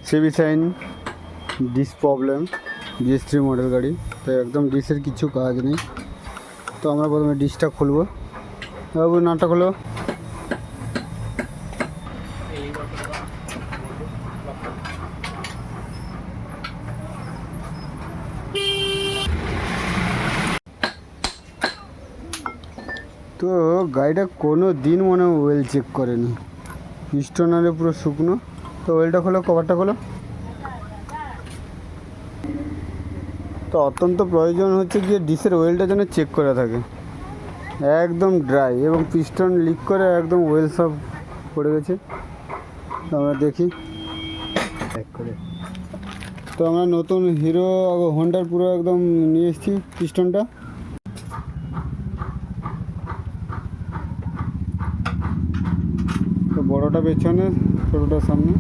CB সাইন ডিস problem, GS3 model গাড়ি, তো একদম ডিসের কিছু কাজ নেই। তো আমরা প্রথমে ডিসটা খুলবো। বাবু নাটটা খোলো। তো গাড়িটা কোনো দিন মনে হয় ওয়েল চেক করেনি, পিস্টন আরে পুরো শুকনো। তো ওয়েলটা খোলো, কভারটা খোলো। তো অত্যন্ত প্রয়োজন হচ্ছে গিয়ে ডিসের ওয়েলটা যেন চেক করা থাকে, একদম ড্রাই এবং পিস্টন লিক করে একদম ওয়েল সব পড়ে গেছে। তো আমরা দেখি করে। তো আমরা নতুন হিরো হোন্ডার পুরো একদম নিয়ে এসেছি পিস্টনটা। তো বড়োটা পেছনে, ছোটোটা সামনে।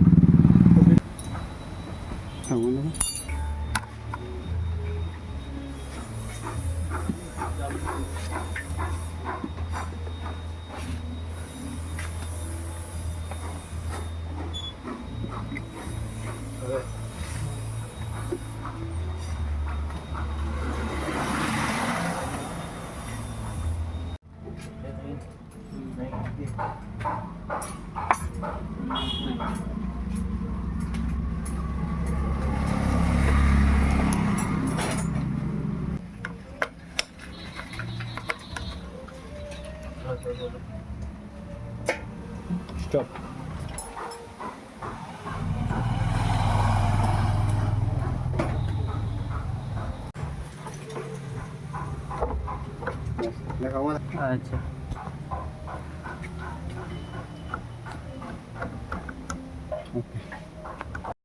Stop. अच्छा